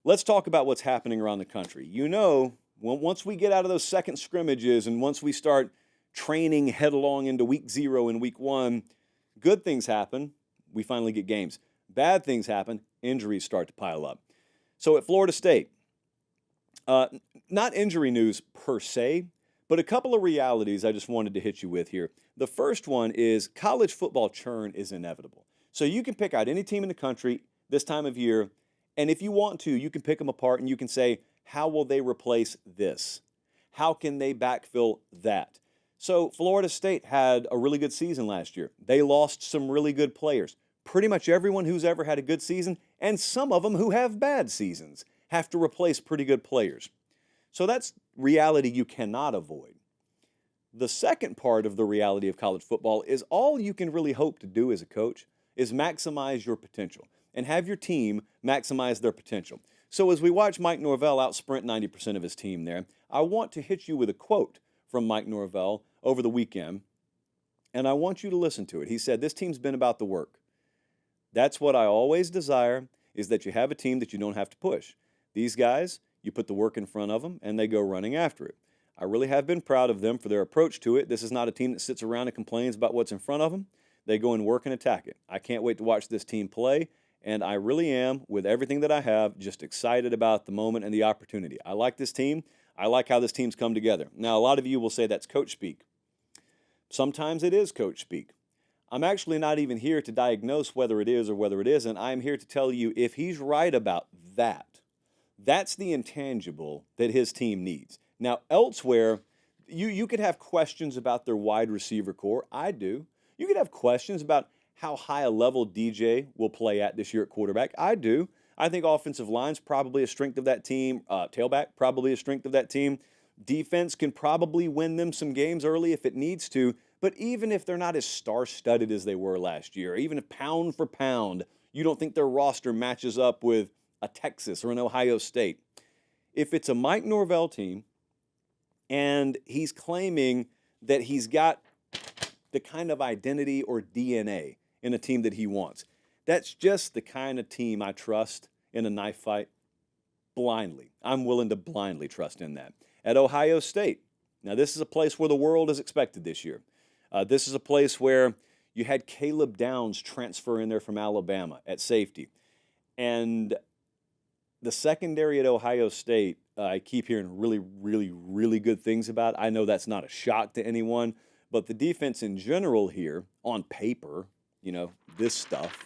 let's talk about what's happening around the country. Once we get out of those second scrimmages and once we start training headlong into week 0 and week 1, good things happen. We finally get games. Bad things happen. Injuries start to pile up. So at Florida State, not injury news per se, but a couple of realities I just wanted to hit you with here. The first one is college football churn is inevitable. So you can pick out any team in the country this time of year, and if you want to, you can pick them apart and you can say, how will they replace this? How can they backfill that? So Florida State had a really good season last year. They lost some really good players. Pretty much everyone who's ever had a good season, and some of them who have bad seasons, have to replace pretty good players. So that's reality you cannot avoid. The second part of the reality of college football is all you can really hope to do as a coach is maximize your potential and have your team maximize their potential. So as we watch Mike Norvell out sprint 90% of his team there, I want to hit you with a quote from Mike Norvell over the weekend, and I want you to listen to it. He said, "This team's been about the work. That's what I always desire, is that you have a team that you don't have to push. These guys, you put the work in front of them, and they go running after it. I really have been proud of them for their approach to it. This is not a team that sits around and complains about what's in front of them. They go and work and attack it. I can't wait to watch this team play, and I really am, with everything that I have, just excited about the moment and the opportunity. I like this team. I like how this team's come together." Now, a lot of you will say that's coach speak. Sometimes it is coach speak. I'm actually not even here to diagnose whether it is or whether it isn't. I'm here to tell you if he's right about that, that's the intangible that his team needs. Now, elsewhere, you could have questions about their wide receiver core. I do. You could have questions about how high a level DJ will play at this year at quarterback. I do. I think offensive line's probably a strength of that team. Tailback, probably a strength of that team. Defense can probably win them some games early if it needs to. But even if they're not as star-studded as they were last year, even if pound for pound, you don't think their roster matches up with a Texas or an Ohio State. If it's a Mike Norvell team and he's claiming that he's got the kind of identity or DNA in a team that he wants, that's just the kind of team I trust in a knife fight blindly. I'm willing to blindly trust in that. At Ohio State, now this is a place where the world is expected this year. This is a place where you had Caleb Downs transfer in there from Alabama at safety. And the secondary at Ohio State, I keep hearing really, really, really good things about. I know that's not a shock to anyone, but the defense in general here, on paper, this stuff,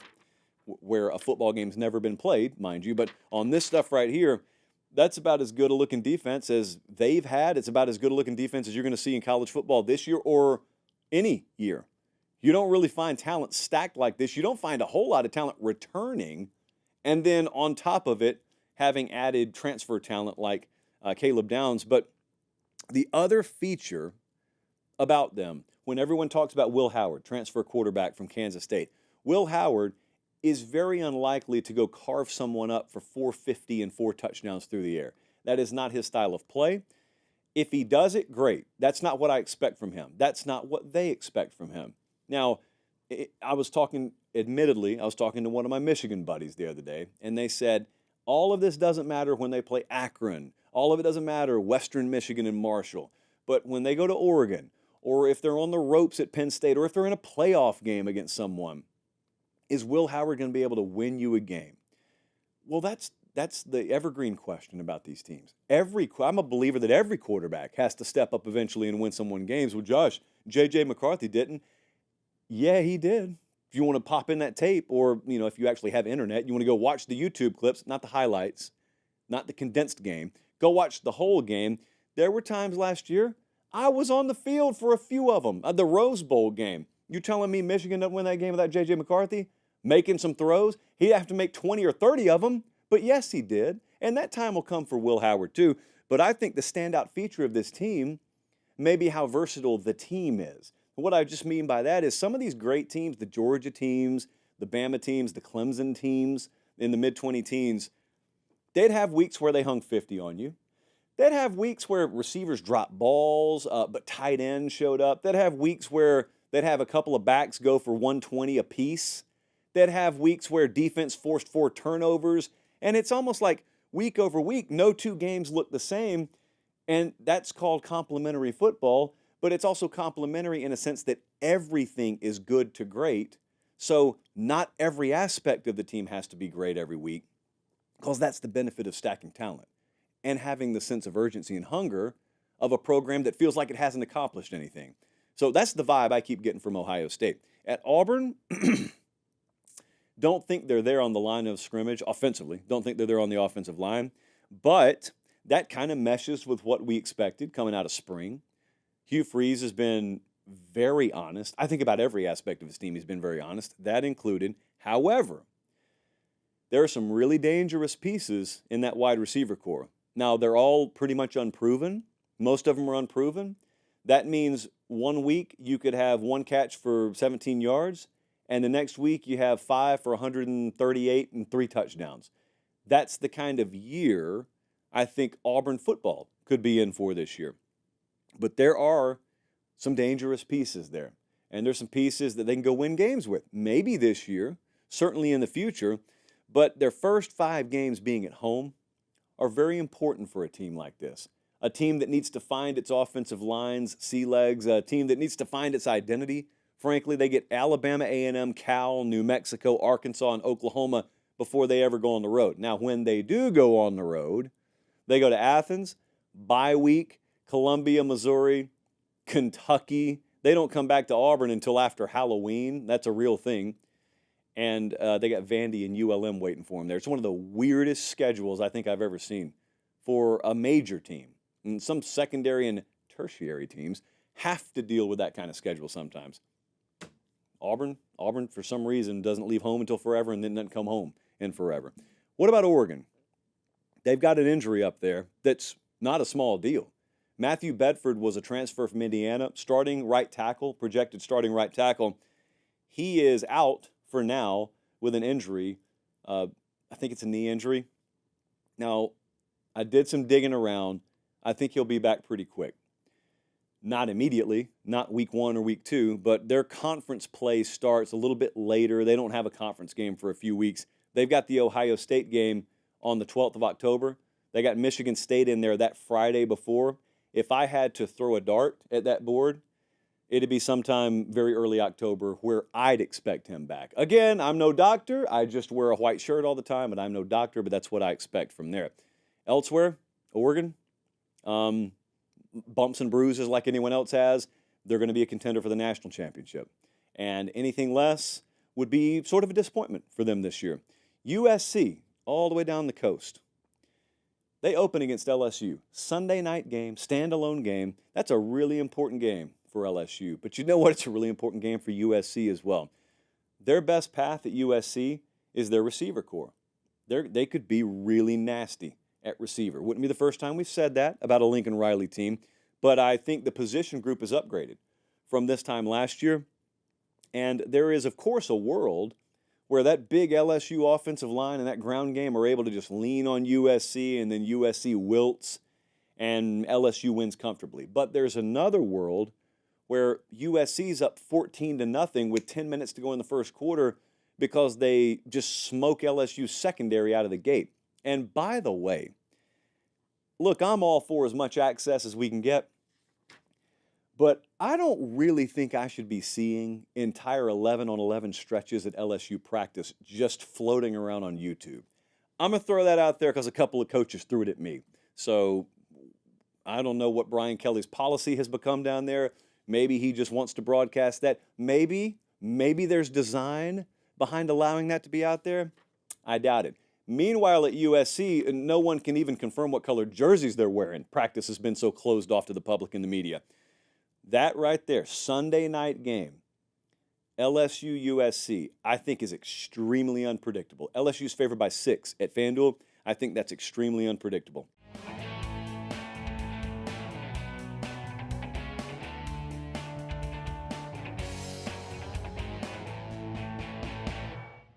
where a football game's never been played, mind you, but on this stuff right here, that's about as good a looking defense as they've had. It's about as good a looking defense as you're going to see in college football this year or any year. You don't really find talent stacked like this. You don't find a whole lot of talent returning, and then on top of it, having added transfer talent like Caleb Downs. But the other feature about them, when everyone talks about Will Howard, transfer quarterback from Kansas State, Will Howard is very unlikely to go carve someone up for 450 and 4 touchdowns through the air. That is not his style of play. If he does it, great. That's not what I expect from him. That's not what they expect from him. Now, I was talking to one of my Michigan buddies the other day, and they said, all of this doesn't matter when they play Akron. All of it doesn't matter, Western Michigan and Marshall. But when they go to Oregon, or if they're on the ropes at Penn State, or if they're in a playoff game against someone, is Will Howard going to be able to win you a game? Well, that's the evergreen question about these teams. I'm a believer that every quarterback has to step up eventually and win someone games. Well, Josh, J.J. McCarthy didn't. Yeah, he did. If you want to pop in that tape, or if you actually have internet, you want to go watch the YouTube clips, not the highlights, not the condensed game. Go watch the whole game. There were times last year I was on the field for a few of them. The Rose Bowl game. You telling me Michigan doesn't win that game without J.J. McCarthy making some throws? He'd have to make 20 or 30 of them. But yes, he did. And that time will come for Will Howard too. But I think the standout feature of this team may be how versatile the team is. And what I just mean by that is some of these great teams, the Georgia teams, the Bama teams, the Clemson teams in the mid-20 teens, they'd have weeks where they hung 50 on you. They'd have weeks where receivers dropped balls, but tight ends showed up. They'd have weeks where they'd have a couple of backs go for 120 apiece. They'd have weeks where defense forced 4 turnovers. And it's almost like week over week, no two games look the same. And that's called complementary football, but it's also complementary in a sense that everything is good to great. So not every aspect of the team has to be great every week, because that's the benefit of stacking talent and having the sense of urgency and hunger of a program that feels like it hasn't accomplished anything. So that's the vibe I keep getting from Ohio State. At Auburn, don't think they're there on the line of scrimmage offensively. Don't think they're there on the offensive line. But that kind of meshes with what we expected coming out of spring. Hugh Freeze has been very honest. I think about every aspect of his team, he's been very honest. That included, however, there are some really dangerous pieces in that wide receiver core. Now, they're all pretty much unproven. Most of them are unproven. That means 1 week you could have one catch for 17 yards, and the next week you have 5 for 138 and 3 touchdowns. That's the kind of year I think Auburn football could be in for this year. But there are some dangerous pieces there, and there's some pieces that they can go win games with. Maybe this year, certainly in the future, but their first 5 games being at home are very important for a team like this. A team that needs to find its offensive lines, sea legs, a team that needs to find its identity. Frankly, they get Alabama, A&M, Cal, New Mexico, Arkansas, and Oklahoma before they ever go on the road. Now, when they do go on the road, they go to Athens, bye week, Columbia, Missouri, Kentucky. They don't come back to Auburn until after Halloween. That's a real thing. And they got Vandy and ULM waiting for them there. It's one of the weirdest schedules I think I've ever seen for a major team. And some secondary and tertiary teams have to deal with that kind of schedule sometimes. Auburn, for some reason, doesn't leave home until forever and then doesn't come home in forever. What about Oregon? They've got an injury up there that's not a small deal. Matthew Bedford was a transfer from Indiana, starting right tackle, projected starting right tackle. He is out for now with an injury. I think it's a knee injury. Now, I did some digging around. I think he'll be back pretty quick. Not immediately, not week 1 or week 2, but their conference play starts a little bit later. They don't have a conference game for a few weeks. They've got the Ohio State game on the 12th of October. They got Michigan State in there that Friday before. If I had to throw a dart at that board, it'd be sometime very early October where I'd expect him back. Again, I'm no doctor. I just wear a white shirt all the time, and I'm no doctor, but that's what I expect from there. Elsewhere, Oregon, bumps and bruises like anyone else has. They're going to be a contender for the national championship. And anything less would be sort of a disappointment for them this year. USC, all the way down the coast. They open against LSU. Sunday night game, standalone game. That's a really important game for LSU. But you know what? It's a really important game for USC as well. Their best path at USC is their receiver core. They could be really nasty at receiver. Wouldn't be the first time we've said that about a Lincoln Riley team, but I think the position group is upgraded from this time last year. And there is, of course, a world where that big LSU offensive line and that ground game are able to just lean on USC, and then USC wilts and LSU wins comfortably. But there's another world where USC's up 14-0 with 10 minutes to go in the first quarter because they just smoke LSU's secondary out of the gate. And by the way, look, I'm all for as much access as we can get, but I don't really think I should be seeing entire 11-on-11 stretches at LSU practice just floating around on YouTube. I'm going to throw that out there because a couple of coaches threw it at me. So I don't know what Brian Kelly's policy has become down there. Maybe he just wants to broadcast that. Maybe there's design behind allowing that to be out there. I doubt it. Meanwhile, at USC, no one can even confirm what color jerseys they're wearing. Practice has been so closed off to the public and the media. That right there, Sunday night game, LSU-USC, I think is extremely unpredictable. LSU's favored by 6 at FanDuel. I think that's extremely unpredictable.